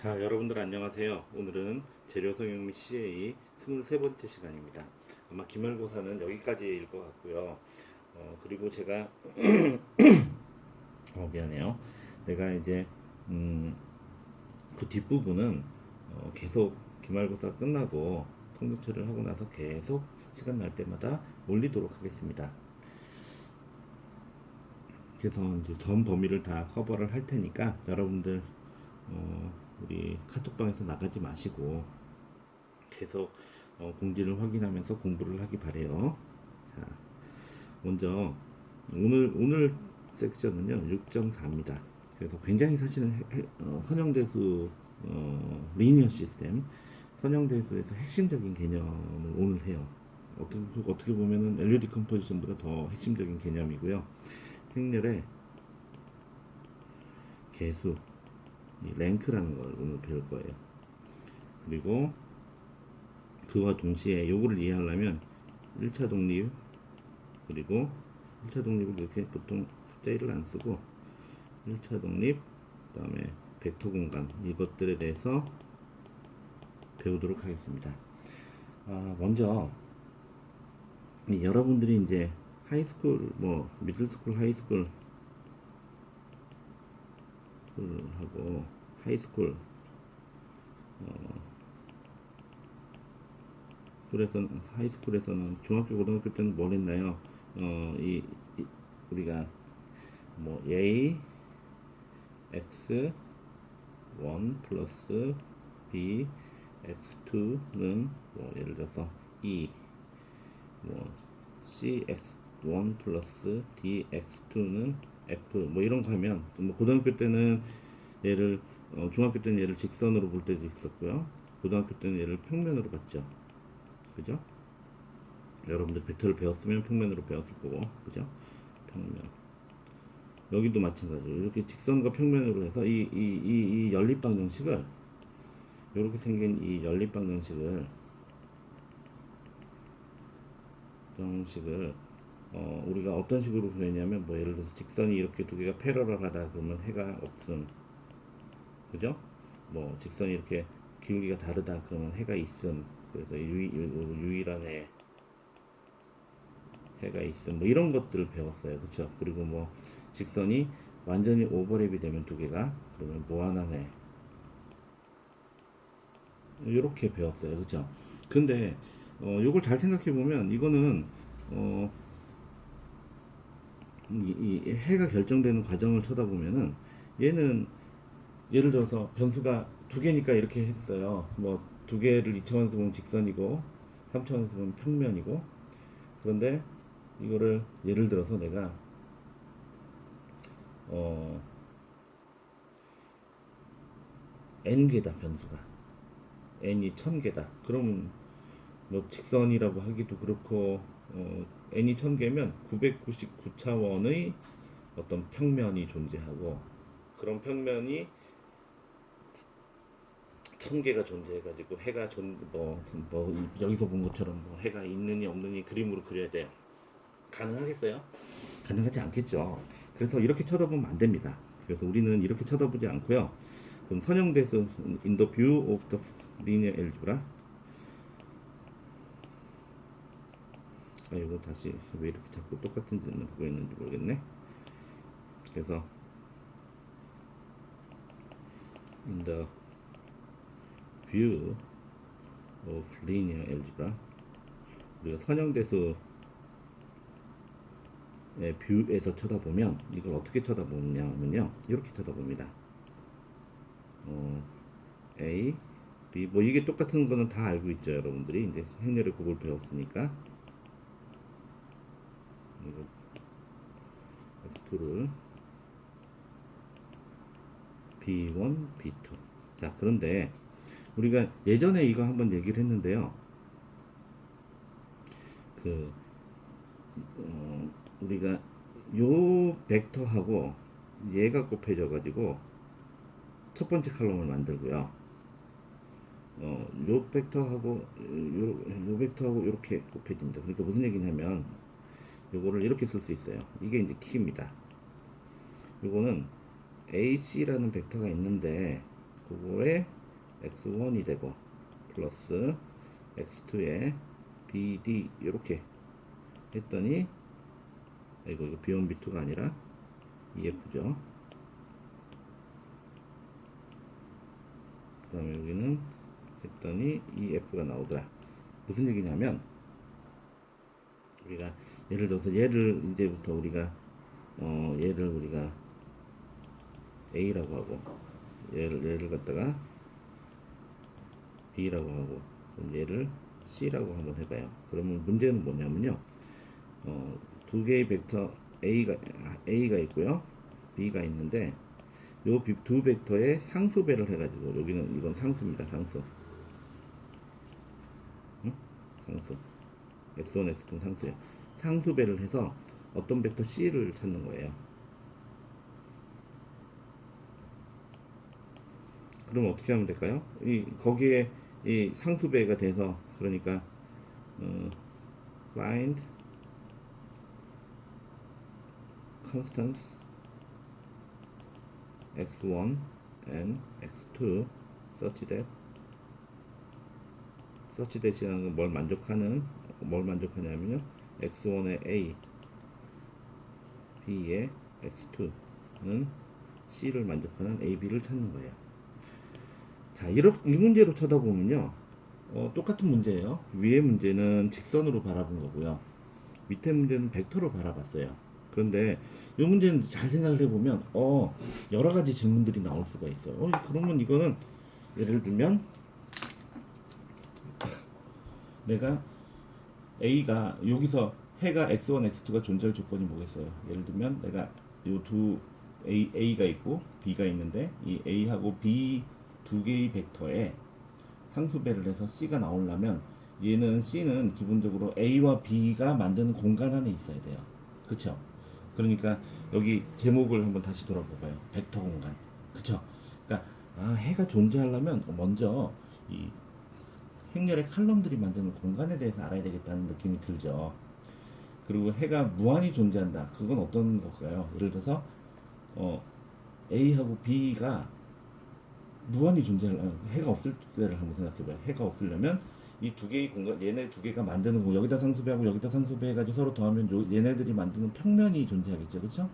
자, 여러분들 안녕하세요. 오늘은 재료 성형 및 CA 23번째 시간입니다. 아마 기말고사는 여기까지일 것 같고요. 그리고 제가 미안해요. 내가 이제 그 뒷부분은 계속 기말고사 끝나고 통계 처리를 하고 나서 계속 시간 날 때마다 올리도록 하겠습니다. 그래서 이제 전 범위를 다 커버를 할 테니까 여러분들 우리 카톡방에서 나가지 마시고 계속 공지를 확인하면서 공부를 하기 바래요. 자, 먼저 오늘 섹션은요 6.4입니다. 그래서 굉장히 사실은 선형대수 리니어 시스템 선형대수에서 핵심적인 개념을 오늘 해요. 어떻게 보면은 LED 컴포지션보다 더 핵심적인 개념이고요. 행렬의 개수, 이 랭크라는 걸 오늘 배울 거예요. 그리고 그와 동시에 요거를 이해하려면 1차 독립 그리고 1차 독립을 이렇게 보통 숫자 1을 안 쓰고 1차 독립 그 다음에 벡터 공간 이것들에 대해서 배우도록 하겠습니다. 먼저 여러분들이 이제 하이스쿨 뭐 미들스쿨 하이스쿨 하고 하이스쿨 그래서 하이스쿨에서는 중학교 고등학교 때는 뭘 했나요? 우리가 뭐 a x 1 플러스 b x2는 뭐 예를 들어서 뭐 cx1 플러스 dx2는 f 뭐 이런 거 하면 뭐 고등학교 때는 얘를 중학교 때는 얘를 직선으로 볼 때도 있었고요. 고등학교 때는 얘를 평면으로 봤죠. 그죠? 여러분들 벡터를 배웠으면 평면으로 배웠을 거고, 그죠? 평면. 여기도 마찬가지로 이렇게 직선과 평면으로 해서 이 연립방 정식을 이렇게 생긴 이 연립방 정식을 우리가 어떤 식으로 구했냐면 뭐 예를 들어서 직선이 이렇게 두 개가 패러럴하다 그러면 해가 없음, 그죠? 뭐 직선이 이렇게 기울기가 다르다 그러면 해가 있음. 그래서 유일한 해가 있음 뭐 이런 것들을 배웠어요. 그쵸? 그리고 뭐 직선이 완전히 오버랩이 되면 두 개가 그러면 무한한 해 이렇게 배웠어요. 그쵸? 근데 요걸 잘 생각해 보면 이거는 어, 이 해가 결정되는 과정을 쳐다보면은 얘는 예를 들어서 변수가 두 개니까 이렇게 했어요. 뭐 두 개를 2차원에서 보면 직선이고 3차원에서 보면 평면이고 그런데 이거를 예를 들어서 내가 어, n개다 변수가 n이 1000개다. 그러면 뭐 직선이라고 하기도 그렇고 n이 1000개면 999차원의 어떤 평면이 존재하고 그런 평면이 1000개가 존재해가지고 해가 뭐 여기서 본 것처럼 뭐 해가 있느니 없느니 그림으로 그려야 돼요. 가능하겠어요? 가능하지 않겠죠. 그래서 이렇게 쳐다보면 안 됩니다. 그래서 우리는 이렇게 쳐다보지 않고요. 그럼 선형대수 in the view of the linear algebra. 이거 다시 왜 이렇게 자꾸 똑같은 짓을 하고 있는지 모르겠네. 그래서 in the view of linear algebra 우리가 선형대수의 뷰에서 쳐다보면 이걸 어떻게 쳐다보냐면요 이렇게 쳐다봅니다. A, B 뭐 이게 똑같은 거는 다 알고 있죠. 여러분들이 이제 행렬의 곡을 배웠으니까 이거 F2를 B1, B2. 자, 그런데 우리가 예전에 이거 한번 얘기를 했는데요. 그 우리가 요 벡터하고 얘가 곱해져 가지고 첫 번째 칼럼을 만들고요. 요 벡터하고 요 벡터하고 이렇게 곱해집니다. 그러니까 무슨 얘기냐면 요거를 이렇게 쓸 수 있어요. 이게 이제 키입니다. 요거는 AC라는 벡터가 있는데 그거에 x1이 되고 플러스 x2에 bd 이렇게 했더니 이거 b1 b2가 아니라 ef죠. 그 다음에 여기는 했더니 ef가 나오더라. 무슨 얘기냐면 우리가 예를 들어서 얘를 이제부터 우리가 얘를 우리가 A라고 하고 얘를 갖다가 B라고 하고 얘를 C라고 한번 해봐요. 그러면 문제는 뭐냐면요. 두 개의 벡터 A가 있고요. B가 있는데 요 두 벡터의 상수배를 해가지고 여기는 이건 상수입니다. 상수. 응? 상수. x1, x2는 상수예요. 상수배를 해서 어떤 벡터 C를 찾는 거예요. 그럼 어떻게 하면 될까요? 거기에 이 상수배가 돼서 그러니까 find constants x1 and x2 such that이라는 건 뭘 만족하냐면요. x1의 a, b의 x2는 c를 만족하는 a, b를 찾는 거예요. 자, 이 문제로 쳐다보면요. 똑같은 문제예요. 위에 문제는 직선으로 바라본 거고요. 밑에 문제는 벡터로 바라봤어요. 그런데 이 문제는 잘 생각을 해보면 여러 가지 질문들이 나올 수가 있어요. 그러면 이거는 예를 들면 내가 A가 여기서 해가 x1, x2가 존재할 조건이 뭐겠어요? 예를 들면 내가 요 두 A가 있고 B가 있는데 이 A하고 B 두 개의 벡터에 상수배를 해서 C가 나오려면 얘는 C는 기본적으로 A와 B가 만드는 공간 안에 있어야 돼요. 그쵸? 그러니까 여기 제목을 한번 다시 돌아봐봐요. 벡터 공간. 그쵸? 그러니까 해가 존재하려면 먼저 이 행렬의 칼럼들이 만드는 공간에 대해서 알아야 되겠다는 느낌이 들죠. 그리고 해가 무한히 존재한다. 그건 어떤 걸까요? 예를 들어서 A하고 B가 무한히 존재하려면 해가 없을 때를 한번 생각해봐요. 해가 없으려면 이 두 개의 공간, 얘네 두 개가 만드는 거, 여기다 상수배하고 여기다 상수배 해가지고 서로 더하면 얘네들이 만드는 평면이 존재하겠죠, 그렇죠?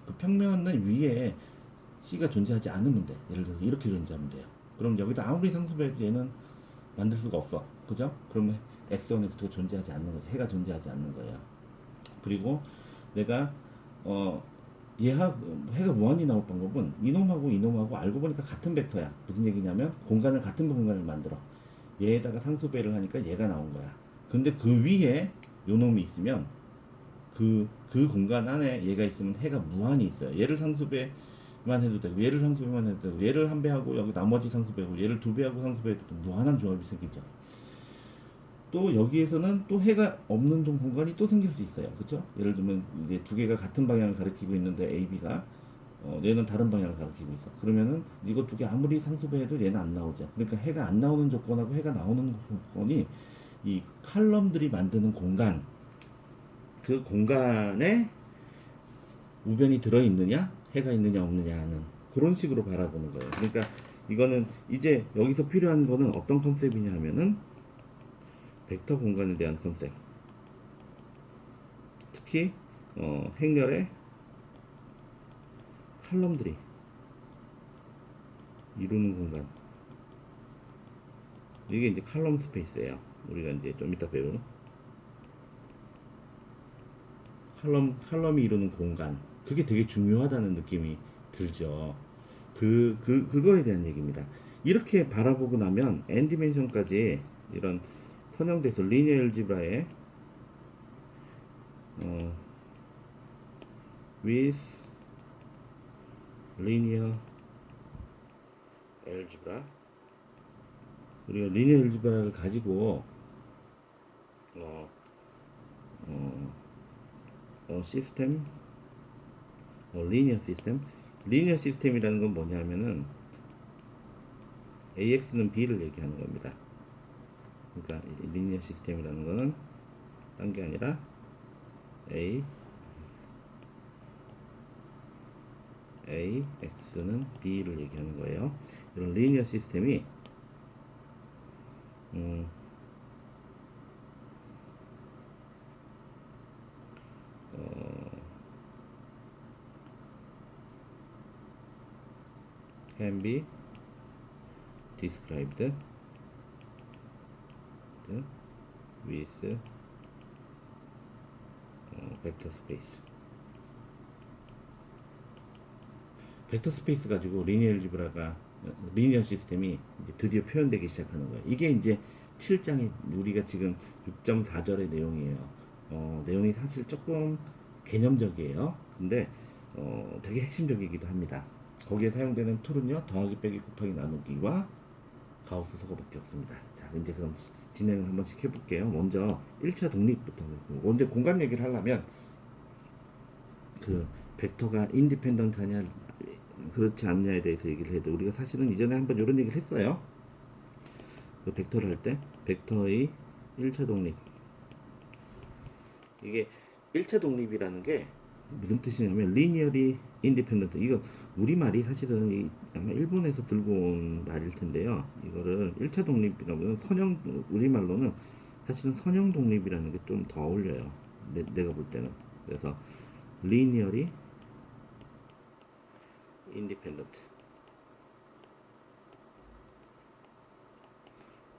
그 평면은 위에 C가 존재하지 않으면 돼. 예를 들어서 이렇게 존재하면 돼요. 그럼 여기다 아무리 상수배해도 얘는 만들 수가 없어, 그죠? 그러면 x1, x2가 존재하지 않는 거죠. 해가 존재하지 않는 거예요. 그리고 내가 해가 무한히 나올 방법은 이놈하고 알고 보니까 같은 벡터야. 무슨 얘기냐면 같은 공간을 만들어. 얘에다가 상수배를 하니까 얘가 나온 거야. 근데 그 위에 요 놈이 있으면 그 공간 안에 얘가 있으면 해가 무한히 있어요. 얘를 상수배만 해도 되고 얘를 상수배만 해도 되고 얘를 한 배하고 여기 나머지 상수배고 얘를 두 배하고 상수배해도 무한한 조합이 생기죠. 또 여기에서는 또 해가 없는 공간이 또 생길 수 있어요. 그렇죠? 예를 들면 이제 두 개가 같은 방향을 가리키고 있는데 A, B가 얘는 다른 방향을 가리키고 있어. 그러면은 이거 두 개 아무리 상수배해도 얘는 안 나오죠. 그러니까 해가 안 나오는 조건하고 해가 나오는 조건이 이 칼럼들이 만드는 공간, 그 공간에 우변이 들어있느냐, 해가 있느냐 없느냐는 그런 식으로 바라보는 거예요. 그러니까 이거는 이제 여기서 필요한 거는 어떤 컨셉이냐 하면은 벡터 공간에 대한 컨셉. 특히 행렬의 칼럼들이 이루는 공간. 이게 이제 칼럼 스페이스예요. 우리가 이제 좀 이따 배울 칼럼이 이루는 공간. 그게 되게 중요하다는 느낌이 들죠. 그거에 대한 얘기입니다. 이렇게 바라보고 나면 n 디멘션까지 이런 선형돼서 리니어 엘지브라의 with linear algebra 우리가 리니어 엘지브라를 가지고 시스템 리니어 시스템이라는 건 뭐냐면은 AX는 B를 얘기하는 겁니다. 그러니까 리니어 시스템이라는 거는 딴 게 아니라 A A, X는 B를 얘기하는 거예요. 이런 리니어 시스템이 can be described with vector space. 벡터 스페이스 가지고 리니어 알지브라가 리니어 시스템이 이제 드디어 표현되기 시작하는 거예요. 이게 이제 7장의 우리가 지금 6.4절의 내용이에요. 내용이 사실 조금 개념적이에요. 근데 되게 핵심적이기도 합니다. 거기에 사용되는 툴은요, 더하기, 빼기, 곱하기, 나누기와 가우스 소거밖에 없습니다. 자, 이제 그럼 진행을 한 번씩 해볼게요. 먼저 1차 독립부터. 먼저 공간 얘기를 하려면 그 벡터가 인디펜던트하냐 그렇지 않냐에 대해서 얘기를 해도, 우리가 사실은 이전에 한번 이런 얘기를 했어요. 그 벡터를 할 때 벡터의 1차 독립, 이게 1차 독립이라는 게 무슨 뜻이냐면 리니어리 인디펜던트, 이거 우리말이 사실은 아마 일본에서 들고 온 말일 텐데요. 이거를 1차 독립이라면 우리말로는 사실은 선형 독립이라는 게 좀 더 어울려요. 내가 볼 때는. 그래서 리니어리 인디펜던트,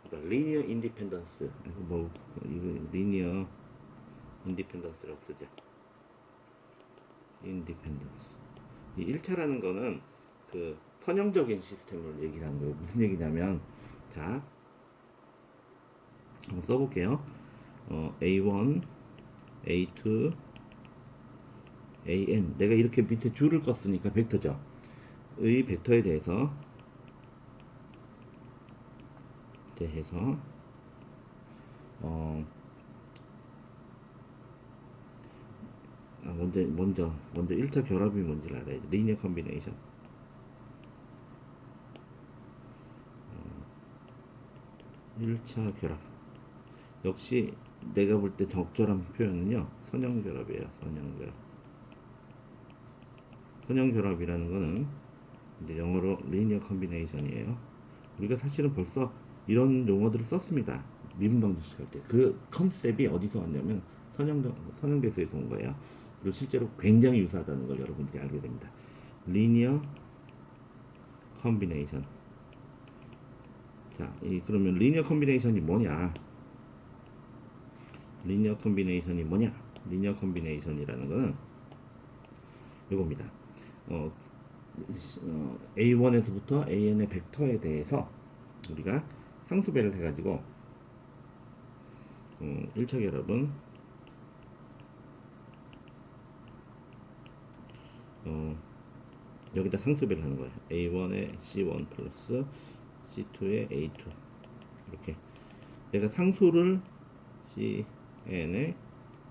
그러니까 리니어 인디펜던스, 뭐 이거 리니어 인디펜던스라고 쓰죠. 인디펜던스. 이 1차라는 거는 그 선형적인 시스템을 얘기를 하는 거예요. 무슨 얘기냐면, 자, 한번 써볼게요. A1, A2, AN. 내가 이렇게 밑에 줄을 껐으니까 벡터죠. 의 벡터에 대해서 먼저 1차 결합이 뭔지를 알아야지. 리니어 컨비네이션. 1차 결합. 역시 내가 볼 때 적절한 표현은요, 선형 결합이에요. 선형 결합. 선형 결합이라는 거는 이제 영어로 리니어 컨비네이션이에요. 우리가 사실은 벌써 이런 용어들을 썼습니다. 미분 방정식 할 때. 그 컨셉이 어디서 왔냐면 선형대수에서 온 거예요. 그리고 실제로 굉장히 유사하다는 걸 여러분들이 알게 됩니다. 리니어 컨비네이션. 자, 그러면 리니어 컨비네이션이 뭐냐? 리니어 컨비네이션이라는 거는 이겁니다. A1에서부터 AN의 벡터에 대해서 우리가 상수배를 해가지고 1차 결합은 여기다 상수배를 하는 거예요. A1에 C1 플러스 C2에 A2, 이렇게 내가 상수를 CN에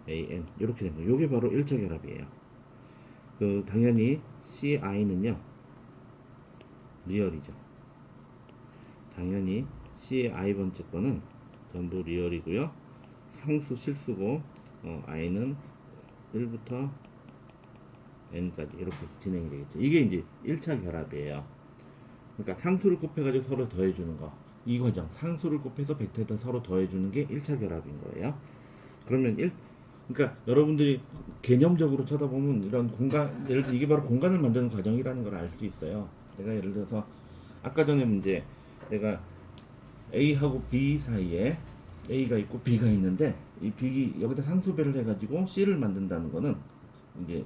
AN 이렇게 된 거예요. 이게 바로 1차 결합이에요. 당연히 CI는요 리얼이죠. 당연히 CI 번째 거는 전부 리얼이고요. 상수 실수고, I는 1부터 N까지 이렇게 진행이 되겠죠. 이게 이제 1차 결합이에요. 그러니까 상수를 곱해가지고 서로 더해주는 거. 이 과정. 상수를 곱해서 벡터에다 서로 더해주는 게 1차 결합인 거예요. 그러면 그러니까 여러분들이 개념적으로 쳐다보면 이런 예를 들어 이게 바로 공간을 만드는 과정이라는 걸 알 수 있어요. 내가 예를 들어서 아까 전에 문제, 내가 A하고 B 사이에 A가 있고 B가 있는데, 이 B 여기다 상수배를 해가지고 C를 만든다는 거는 이제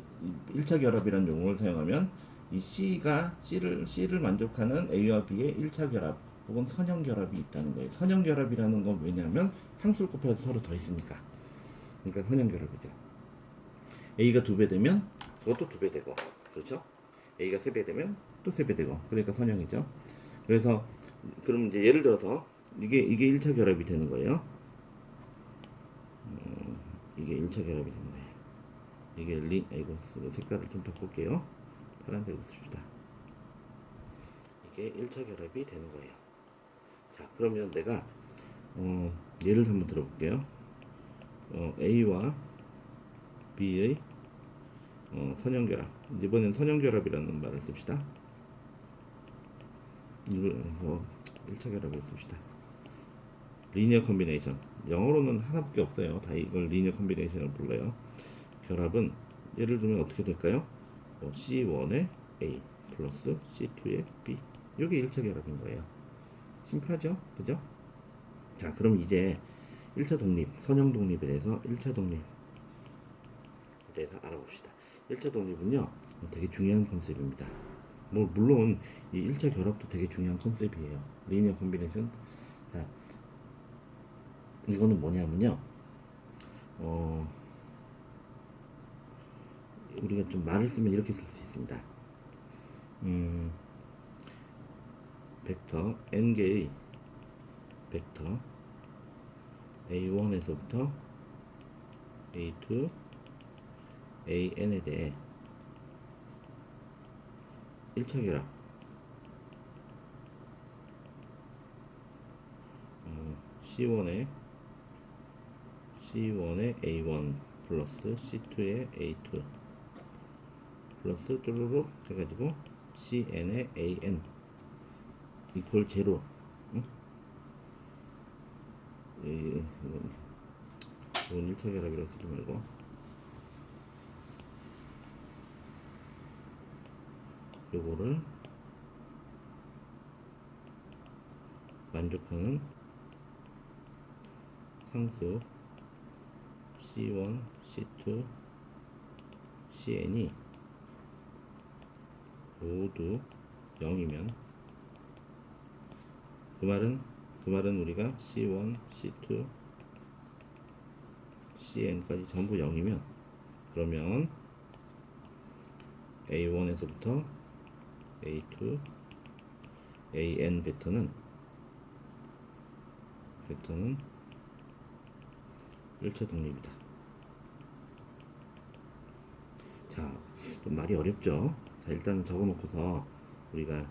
1차 결합이라는 용어를 사용하면 이 C를 만족하는 A와 B의 1차 결합 혹은 선형 결합이 있다는 거예요. 선형 결합이라는 건 왜냐하면 상수를 곱해서 서로 더했으니까. 그러니까 선형 결합이죠. A가 2배 되면 그것도 2배 되고, 그렇죠? A가 3배 되면 또 3배 되고, 그러니까 선형이죠. 그래서 그럼 이제 예를 들어서 이게 1차 결합이 되는 거예요. 이게 1차 결합이 되는 거예요. 이게 이거 색깔을 좀 바꿀게요. 파란색으로 씁시다. 이게 1차 결합이 되는 거예요. 자, 그러면 내가 예를 한번 들어볼게요. A와 B의 선형결합. 이번엔 선형결합이라는 말을 씁시다. 이거 1차 결합을 씁시다. 리니어 컨비네이션. 영어로는 하나밖에 없어요. 다 이걸 리니어 컨비네이션을 불러요. 결합은 예를 들면 어떻게 될까요? C1에 A 플러스 C2에 B. 이게 1차 결합인 거예요. 심플하죠? 그죠? 자, 그럼 이제 1차 독립, 선형 독립에 대해서 1차 독립에 대해서 알아봅시다. 1차 독립은요, 되게 중요한 컨셉입니다. 뭐, 물론, 이 1차 결합도 되게 중요한 컨셉이에요. 리니어 컨비네이션. 자, 이거는 뭐냐면요, 우리가 좀 말을 쓰면 이렇게 쓸 수 있습니다. 벡터 n개의 벡터 a1에서부터 a2 an에 대해 1차 결합 C1에 A1 플러스 C2에 A2 플러스 뚜루룩 해가지고 CN에 AN 이퀄 제로. 응? 이건 1차 결합이라고 쓰지 말고 요거를 만족하는 상수 C1, C2, CN이 모두 0이면 그 말은 우리가 C1, C2, CN까지 전부 0이면 그러면 A1에서부터 A2, AN 벡터는 1차 독립이다. 자, 좀 말이 어렵죠? 자, 일단은 적어놓고서 우리가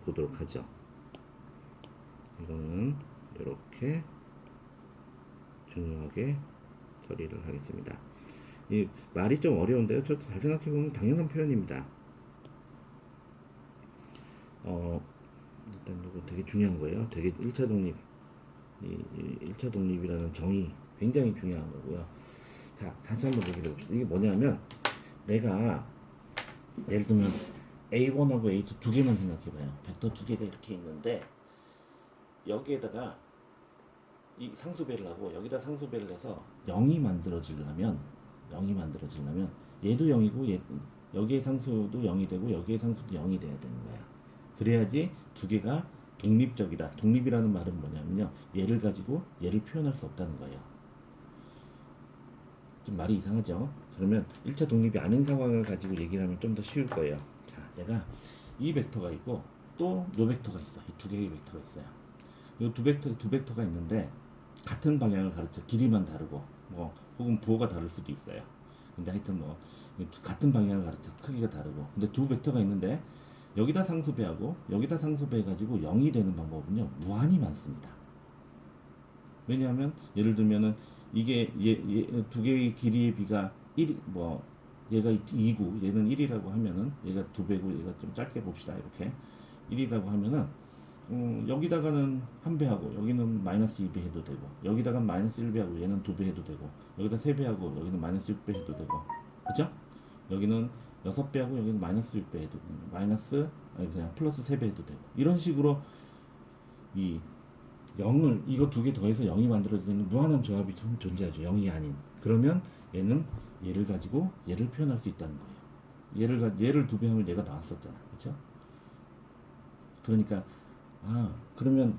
보도록 하죠. 이거는 이렇게 중요하게 처리를 하겠습니다. 이 말이 좀 어려운데요. 저도 잘 생각해보면 당연한 표현입니다. 일단 이거 되게 중요한 거예요. 되게 1차 독립, 이 1차 독립이라는 정의 굉장히 중요한 거고요. 자, 다시 한번 얘기해 봅시다. 이게 뭐냐면 내가 예를 들면 A1하고 A2 두 개만 생각해봐요. 벡터 두 개가 이렇게 있는데 여기에다가 이 상수배를 하고 여기다 상수배를 해서 0이 만들어지려면 얘도 0이고 여기의 상수도 0이 되고 여기의 상수도 0이 돼야 되는 거야. 그래야지 두 개가 독립적이다. 독립이라는 말은 뭐냐면요, 얘를 가지고 얘를 표현할 수 없다는 거예요. 좀 말이 이상하죠? 그러면 1차 독립이 아닌 상황을 가지고 얘기를 하면 좀 더 쉬울 거예요. 자, 내가 이 벡터가 있고 또 요 벡터가 있어. 이 두 개의 벡터가 있어요. 이 두 벡터가 있는데 같은 방향을 가르쳐. 길이만 다르고 뭐 혹은 부호가 다를 수도 있어요. 근데 하여튼 뭐 같은 방향을 가르쳐. 크기가 다르고. 근데 두 벡터가 있는데 여기다 상수배하고 여기다 상수배 해가지고 0이 되는 방법은요, 무한히 많습니다. 왜냐하면 예를 들면은 이게 두 개의 길이의 비가 1, 뭐 얘가 2고 얘는 1이라고 하면은 얘가 2배고 얘가 좀 짧게 봅시다. 이렇게 1이라고 하면은 여기다가는 1배하고 여기는 마이너스 2배 해도 되고 여기다가 마이너스 1배하고 얘는 2배 해도 되고 여기다 3배하고 여기는 마이너스 6배 해도 되고, 그죠? 여기는 6배하고 여기는 마이너스 6배 해도 되고 그냥 플러스 3배 해도 되고, 이런 식으로 이 0을 이거 두 개 더해서 0이 만들어지는 무한한 조합이 존재하죠. 0이 아닌. 그러면 얘는 얘를 가지고 얘를 표현할 수 있다는 거예요. 얘를 2배 하면 얘가 나왔었잖아. 그렇죠? 그러니까 그러면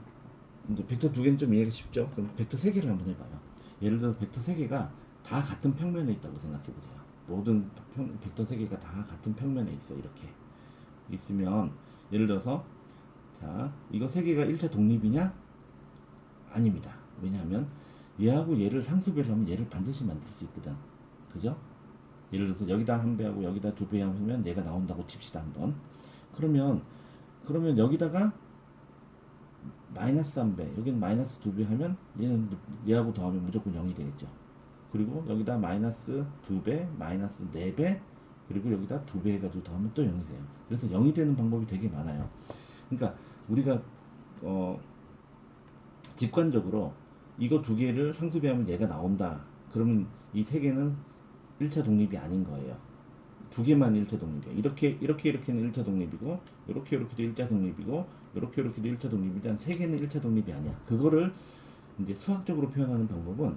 이제 벡터 두 개는 좀 이해가 쉽죠? 그럼 벡터 세 개를 한번 해봐요. 예를 들어 벡터 세 개가 다 같은 평면에 있다고 생각해 보세요. 모든 벡터 세 개가 다 같은 평면에 있어. 이렇게 있으면 예를 들어서 자, 이거 세 개가 1차 독립이냐? 아닙니다. 왜냐하면 얘하고 얘를 상수배를 하면 얘를 반드시 만들 수 있거든. 그죠? 예를 들어서 여기다 1배하고 여기다 2배 하면 얘가 나온다고 칩시다 한번. 그러면 여기다가 마이너스 3배, 여기는 마이너스 2배 하면 얘하고 더하면 무조건 0이 되겠죠. 그리고 여기다 마이너스 2배, 마이너스 4배, 그리고 여기다 2배 해가지고 더하면 또 0이 돼요. 그래서 0이 되는 방법이 되게 많아요. 그러니까 우리가 직관적으로 이거 2개를 상수배하면 얘가 나온다. 그러면 이 3개는 1차 독립이 아닌 거예요. 2개만 1차 독립이에요. 이렇게는 1차 독립이고, 이렇게도 1차 독립이고, 이렇게도 1차 독립이지, 3개는 1차 독립이 아니야. 그거를 이제 수학적으로 표현하는 방법은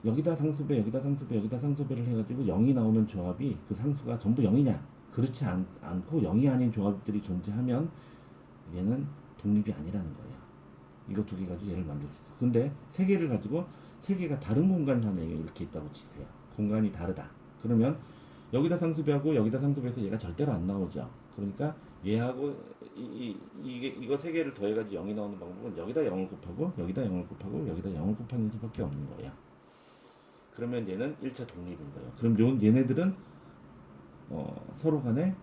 여기다 상수배, 여기다 상수배, 여기다 상수배를 해가지고 0이 나오는 조합이 그 상수가 전부 0이냐? 그렇지 않고 0이 아닌 조합들이 존재하면 얘는 독립이 아니라는 거예요. 이거 2개 가지고 얘를 만들 수 있어. 근데 3개를 가지고 3개가 다른 공간 안에 이렇게 있다고 치세요. 공간이 다르다. 그러면 여기다 상수배하고 여기다 상수배해서 얘가 절대로 안 나오죠. 그러니까 얘하고 이거 3개를 더해가지고 0이 나오는 방법은 여기다 0을 곱하고 여기다 0을 곱하고 여기다 0을 곱하는 수밖에 없는 거예요. 그러면 얘는 1차 독립인 거예요. 그럼 얘네들은 서로 간에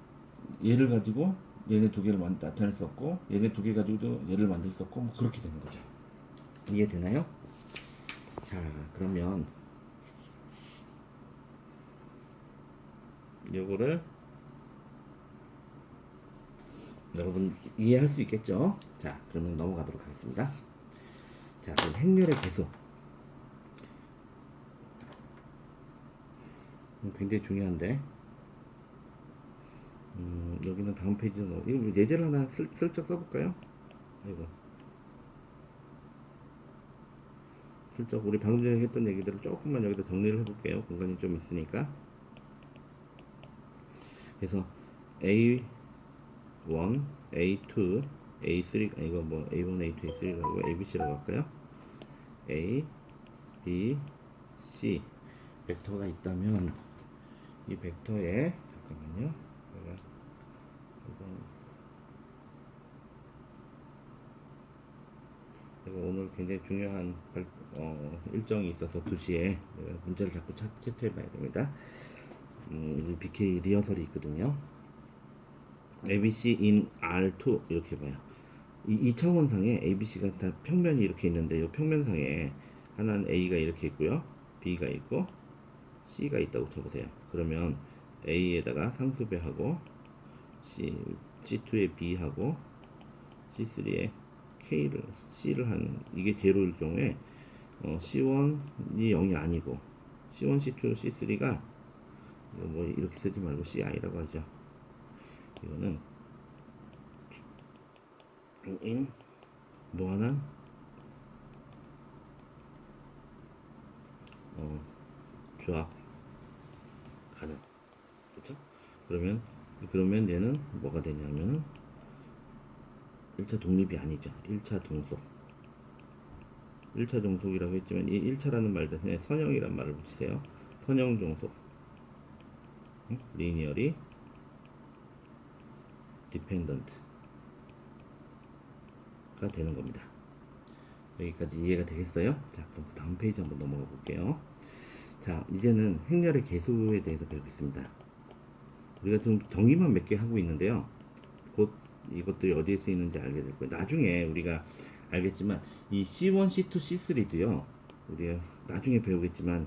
얘를 가지고 얘네 2개를 나타낼 수 없고 얘네 2개 가지고도 얘를 만들 수 없고 뭐 그렇게 되는 거죠. 이해되나요? 자, 그러면 요거를 여러분 이해할 수 있겠죠? 자, 그러면 넘어가도록 하겠습니다. 자, 그럼 행렬의 개수 굉장히 중요한데 여기는 다음 페이지로 이거 예제를 하나 슬쩍 써볼까요? 이거 슬쩍 우리 방금 전에 했던 얘기들을 조금만 여기다 정리를 해볼게요. 공간이 좀 있으니까. 그래서 A1, A2, A3 이거 뭐 A1, A2, A3라고 ABC라고 할까요? A, B, C 벡터가 있다면 이 벡터에 잠깐만요. 제가 오늘 굉장히 중요한 일정이 있어서 2시에 문제를 자꾸 체크해 봐야 됩니다. BK 리허설이 있거든요. ABC in R2 이렇게 봐요. 이 차원상에 ABC가 다 평면이 이렇게 있는데 이 평면상에 하나는 A가 이렇게 있고요. B가 있고 C가 있다고 쳐보세요. 그러면 A에다가 상수배하고 C2에 B하고 C3에 C를 하는 이게 제로일 경우에 C1이 0이 아니고 C1, C2, C3가 뭐 이렇게 쓰지 말고 CI라고 하죠. 이거는 in 무한한 조합 가능. 그렇죠? 그러면 얘는 뭐가 되냐면은 1차 독립이 아니죠. 1차 동속. 1차 종속이라고 했지만 이 1차라는 말 대신에 선형이란 말을 붙이세요. 선형 종속. 리니어리 디펜던트가 되는 겁니다. 여기까지 이해가 되겠어요? 자, 그럼 그 다음 페이지 한번 넘어가 볼게요. 자, 이제는 행렬의 개수에 대해서 배우겠습니다. 우리가 지금 정의만 몇 개 하고 있는데요. 곧 이것들이 어디에 쓰이는지 알게 될 거예요. 나중에 우리가 알겠지만 이 C1, C2, C3도요. 우리가 나중에 배우겠지만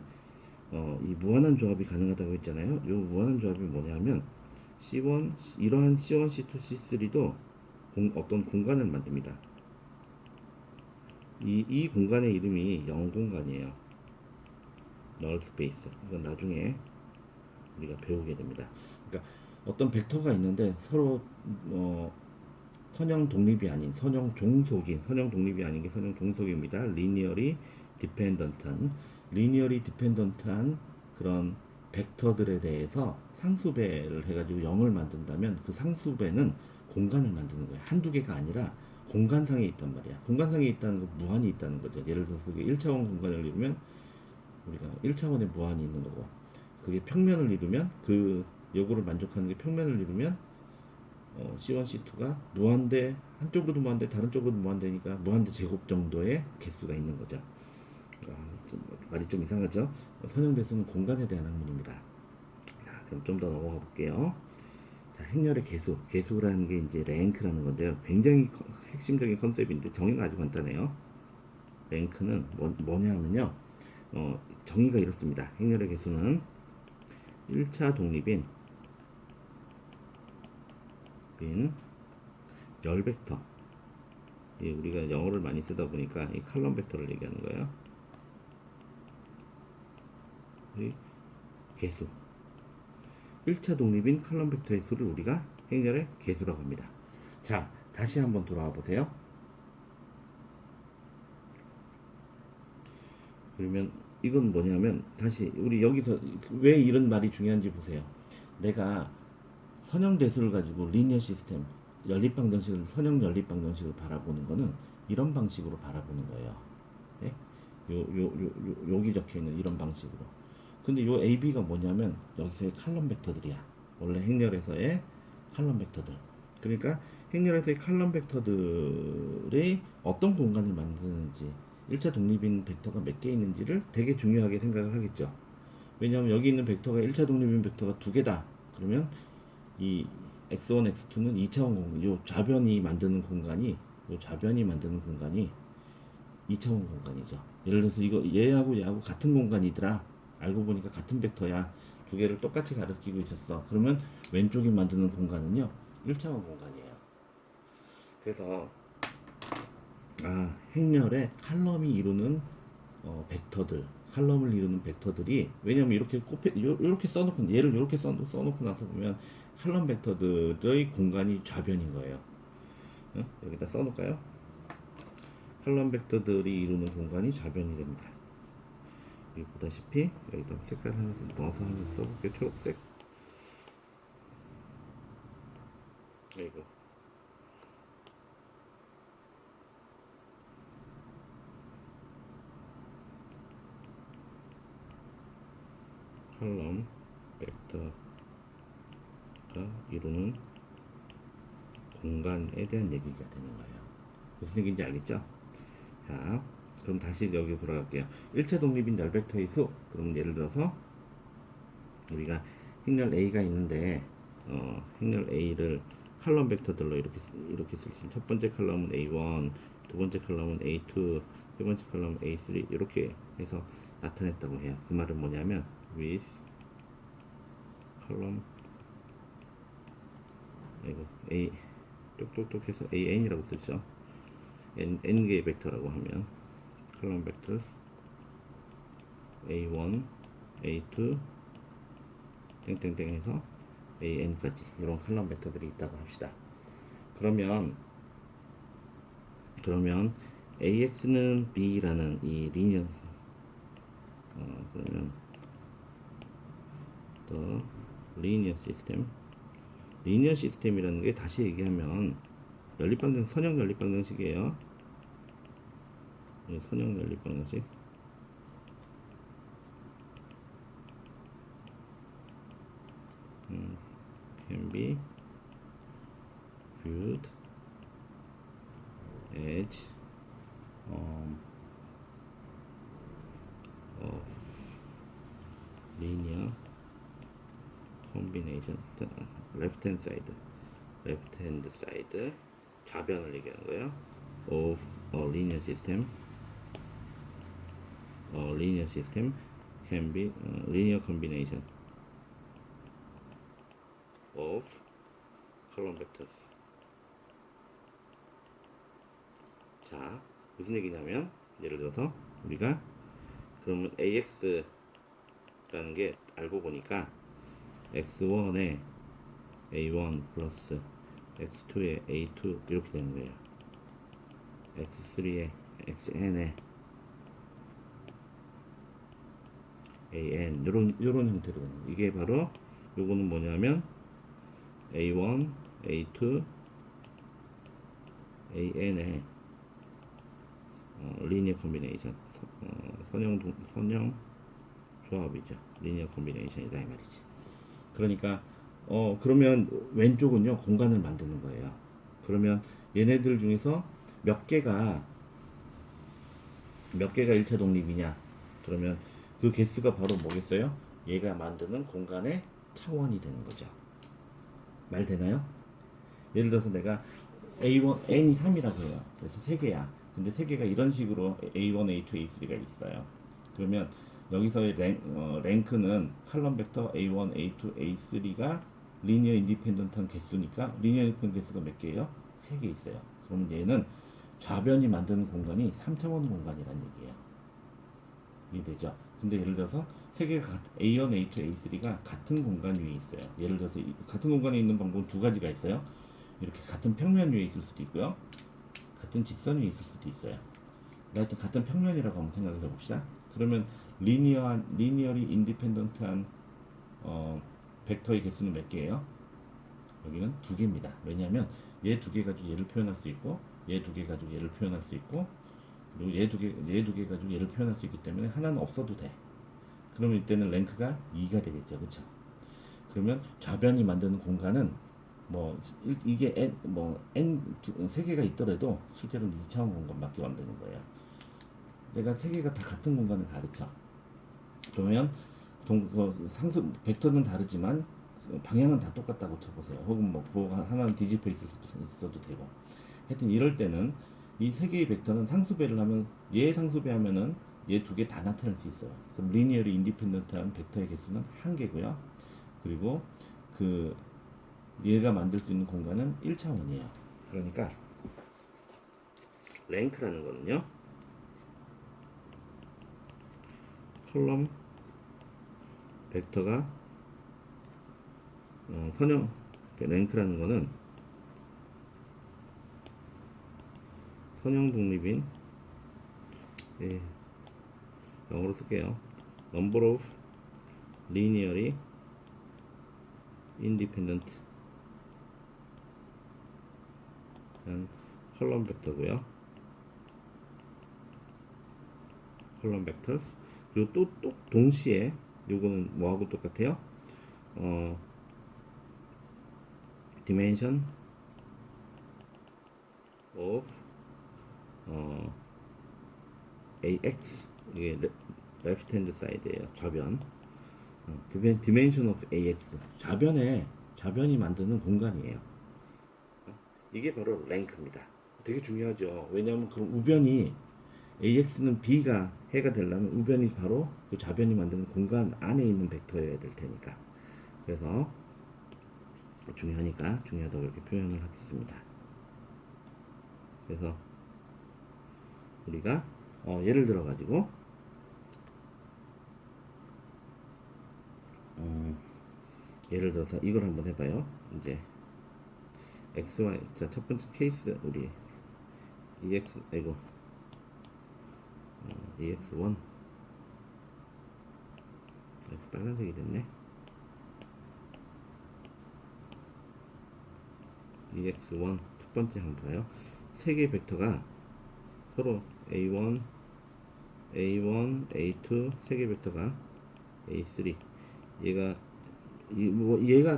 이 무한한 조합이 가능하다고 했잖아요. 이 무한한 조합이 뭐냐면 C1 이러한 C1, C2, C3도 어떤 공간을 만듭니다. 이 공간의 이름이 0공간이에요. null space. 이건 나중에 우리가 배우게 됩니다. 그러니까 어떤 벡터가 있는데 서로 선형 독립이 아닌 선형 독립이 아닌 게 선형 종속입니다. 리니어리 디펜던트한 그런 벡터들에 대해서 상수배를 해가지고 0을 만든다면 그 상수배는 공간을 만드는 거야. 한두 개가 아니라 공간상에 있단 말이야. 공간상에 있다는 건 무한이 있다는 거죠. 예를 들어서 그게 1차원 공간을 이루면 우리가 1차원에 무한이 있는 거고, 그게 평면을 이루면 요거를 만족하는 게 평면을 이루면 C1, C2가 무한대, 한쪽으로도 무한대, 다른 쪽으로도 무한대니까 무한대 제곱 정도의 개수가 있는 거죠. 말이 좀 이상하죠? 선형대수는 공간에 대한 학문입니다. 자, 그럼 좀 더 넘어가 볼게요. 자, 행렬의 개수라는 게 이제 랭크라는 건데요. 굉장히 핵심적인 컨셉인데 정의가 아주 간단해요. 랭크는 뭐냐면요. 정의가 이렇습니다. 행렬의 개수는 1차 독립인 빈 열 벡터. 예, 우리가 영어를 많이 쓰다 보니까 이 칼럼 벡터를 얘기하는 거예요. 이 개수. 1차 독립인 칼럼 벡터의 수를 우리가 행렬의 개수라고 합니다. 자, 다시 한번 돌아와 보세요. 그러면 이건 뭐냐면 다시 우리 여기서 왜 이런 말이 중요한지 보세요. 내가 선형 대수를 가지고 리니어 시스템 연립방정식을 선형 연립방정식을 바라보는 거는 이런 방식으로 바라보는 거예요. 예? 여기 적혀 있는 이런 방식으로. 근데 요 AB가 뭐냐면 여기서의 칼럼 벡터들이야. 원래 행렬에서의 칼럼 벡터들. 그러니까 행렬에서의 칼럼 벡터들이 어떤 공간을 만드는지 1차 독립인 벡터가 몇 개 있는지를 되게 중요하게 생각을 하겠죠. 왜냐하면 여기 있는 벡터가 1차 독립인 벡터가 두 개다. 그러면 이 x1, x2는 2차원 공간, 요 좌변이 만드는 공간이, 요 좌변이 만드는 공간이 2차원 공간이죠. 예를 들어서 이거 얘하고 얘하고 같은 공간이더라. 알고 보니까 같은 벡터야. 두 개를 똑같이 가리키고 있었어. 그러면 왼쪽이 만드는 공간은요, 1차원 공간이에요. 그래서 행렬에 칼럼이 이루는 벡터들, 칼럼을 이루는 벡터들이 왜냐면 이렇게 이렇게 써놓고 얘를 이렇게 써놓고 나서 보면 칼럼 벡터들의 공간이 좌변인 거예요. 여기다 써놓을까요? 칼럼 벡터들이 이루는 공간이 좌변이 됩니다. 여기 보다시피 여기다 색깔 하나 좀 넣어서 하나 써볼게요. 초록색. 이거 칼럼 벡터가 이루는 공간에 대한 얘기가 되는 거예요. 무슨 얘기인지 알겠죠? 자, 그럼 다시 여기 돌아갈게요. 1차 독립인 열 벡터의 수. 그럼 예를 들어서 우리가 행렬 A가 있는데 행렬 A를 칼럼 벡터들로 이렇게 쓸 수 있는 첫 번째 칼럼은 A1, 두 번째 칼럼은 A2, 세 번째 칼럼은 A3 이렇게 해서 나타냈다고 해요. 그 말은 뭐냐면 with column A 똑똑똑해서 AN이라고 쓰죠. N개의 벡터라고 하면 column vectors A1, A2 땡땡땡 해서 AN까지 이런 칼럼 벡터들이 있다고 합시다. 그러면 AX는 B라는 이 리니어 그러면 더 리니어 시스템이라는 게 다시 얘기하면 선형 연립방정식이에요. 선형 연립방정식. Can be viewed as of linear combination left hand side 좌변을 얘기하는 거예요. of a linear system can be linear combination of column vectors. 자, 무슨 얘기냐면 예를 들어서 우리가 그러면 AX라는 게 알고 보니까 X1에 A1 플러스 X2에 A2 이렇게 되는 거예요. X3에 XN에 AN 요런 형태로거든요. 이게 바로 요거는 뭐냐면 A1, A2, AN의 리니어 콤비네이션 선형 조합이죠. 리니어 콤비네이션이다 이 말이지. 그러니까 그러면 왼쪽은요 공간을 만드는 거예요. 그러면 얘네들 중에서 몇 개가 1차 독립이냐? 그러면 그 개수가 바로 뭐겠어요? 얘가 만드는 공간의 차원이 되는 거죠. 말 되나요? 예를 들어서 내가 A1, N이 3이라고 해요. 그래서 3개야. 근데 3개가 이런 식으로 A1, A2, A3가 있어요. 그러면 여기서의 랭크는 칼럼 벡터 A1, A2, A3가 리니어 인디펜던트한 개수니까 리니어 인디펜던트 개수가 몇 개예요? 3개 있어요. 그러면 얘는 좌변이 만드는 공간이 3차원 공간이라는 얘기예요. 이해되죠? 근데 예를 들어서 세 개가 A1, A2, A3가 같은 공간 위에 있어요. 예를 들어서 같은 공간에 있는 방법은 두 가지가 있어요. 이렇게 같은 평면 위에 있을 수도 있고요. 같은 직선 위에 있을 수도 있어요. 하여튼 같은 평면이라고 한번 생각해 봅시다. 그러면 리니어리 인디펜던트한 벡터의 개수는 몇 개예요? 여기는 두 개입니다. 왜냐하면 얘 두 개 가지고 얘를 표현할 수 있고 얘 두 개 가지고 얘를 표현할 수 있고 그리고 얘 두 개 가지고 얘를 표현할 수 있기 때문에 하나는 없어도 돼. 그러면 이때는 랭크가 2가 되겠죠. 그쵸? 그러면 좌변이 만드는 공간은 뭐 이게 세 개가 있더라도 실제로는 2차원 공간밖에 만드는 거예요. 내가 세 개가 다 같은 공간을 가르쳐. 그러면 상수 벡터는 다르지만 방향은 다 똑같다고 쳐보세요. 혹은 뭐 하나는 뒤집혀 있어도 되고. 하여튼 이럴 때는 이 세 개의 벡터는 상수배를 하면 얘 상수배 하면은 얘 두 개 다 나타낼 수 있어요. 그럼 리니어리 인디펜던트한 벡터의 개수는 한 개고요. 그리고 그 얘가 만들 수 있는 공간은 1차원이에요. 그러니까 랭크라는 거는요. 컬럼 벡터가 선형 랭크라는 거는 선형 독립인 영어로 쓸게요. Number of linearly independent 컬럼 벡터고요. 컬럼 벡터 그리고 또 동시에 요거는 뭐하고 똑같아요? dimension of AX 이게 left hand side예요. 좌변. dimension of AX 좌변이 만드는 공간이에요. 이게 바로 랭크입니다. 되게 중요하죠. 왜냐하면 그 우변이 AX는 B가 해가 되려면 우변이 바로 그 좌변이 만드는 공간 안에 있는 벡터여야 될 테니까. 그래서 중요하다고 이렇게 표현을 하겠습니다. 그래서 우리가 예를 들어 가지고 예를 들어서 이걸 한번 해봐요. 이제 XY 자 첫 번째 케이스 우리 EX1 빨간색이 됐네. EX1 첫 번째 한번 봐요. 세 개의 벡터가 서로 A1, A2 세 개 벡터가 A3 얘가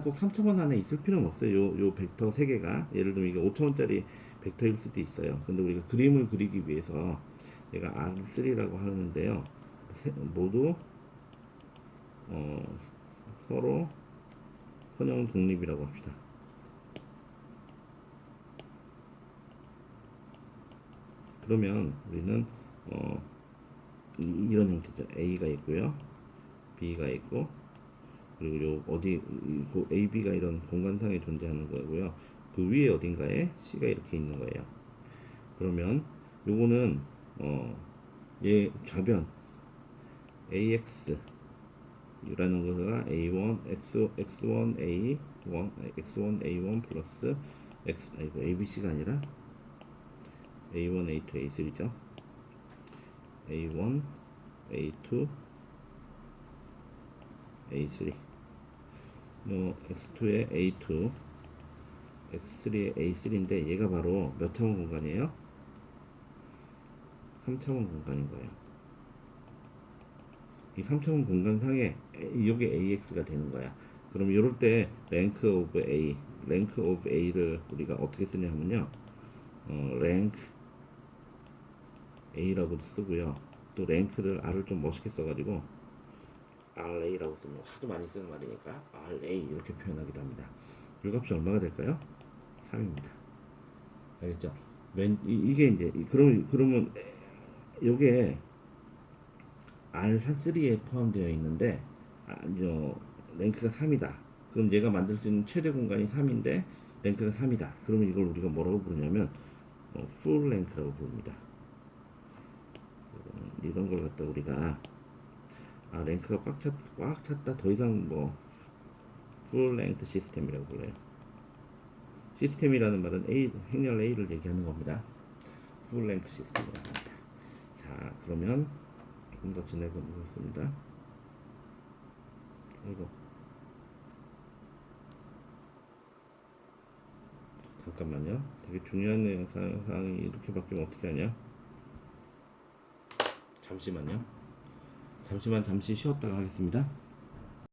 꼭 3차원 안에 있을 필요는 없어요. 요 벡터 세 개가 예를 들면 이게 5차원짜리 벡터일 수도 있어요. 근데 우리가 그림을 그리기 위해서 얘가 R3라고 하는데요. 모두 서로 선형 독립이라고 합시다. 그러면 우리는 이런 형태죠. A가 있고요, B가 있고, 그리고 AB가 이런 공간상에 존재하는 거고요. 그 위에 어딘가에 C가 이렇게 있는 거예요. 그러면 요거는 얘 좌변 AX 라는 거가 A1 X1 A1 X1 A1 플러스 ABC가 아니라 A1 A2 A3죠. A1 A2 A3 X2에 A2 X3에 A3인데 얘가 바로 몇 차원 공간이에요? 3차원 공간인 거예요. 이 3차원 공간상에 이게 AX가 되는 거야. 그럼 이럴 때 랭크 오브 A를 우리가 어떻게 쓰냐면요. 랭크 A라고도 쓰고요. 또 랭크를 R을 좀 멋있게 써가지고 RA라고 쓰면 하도 많이 쓰는 말이니까 RA 이렇게 표현하기도 합니다. 이 값이 얼마가 될까요? 3입니다. 알겠죠? 이게 이제 그러면 요게 R3에 포함되어 있는데 랭크가 3이다. 그럼 얘가 만들 수 있는 최대 공간이 3인데 랭크가 3이다. 그러면 이걸 우리가 뭐라고 부르냐면 full length라고 부릅니다. 이런 걸 갖다 우리가 랭크가 꽉 찼다 더 이상 뭐 full length 시스템이라고 불러요. 시스템이라는 말은 행렬 A를 얘기하는 겁니다. full length 시스템이라고 합니다. 자, 그러면 조금 더 진행해 보겠습니다. 이거 잠깐만요. 되게 중요한 내용 사항이 이렇게 바뀌면 어떻게 하냐? 잠시만요. 잠시 쉬었다가 하겠습니다.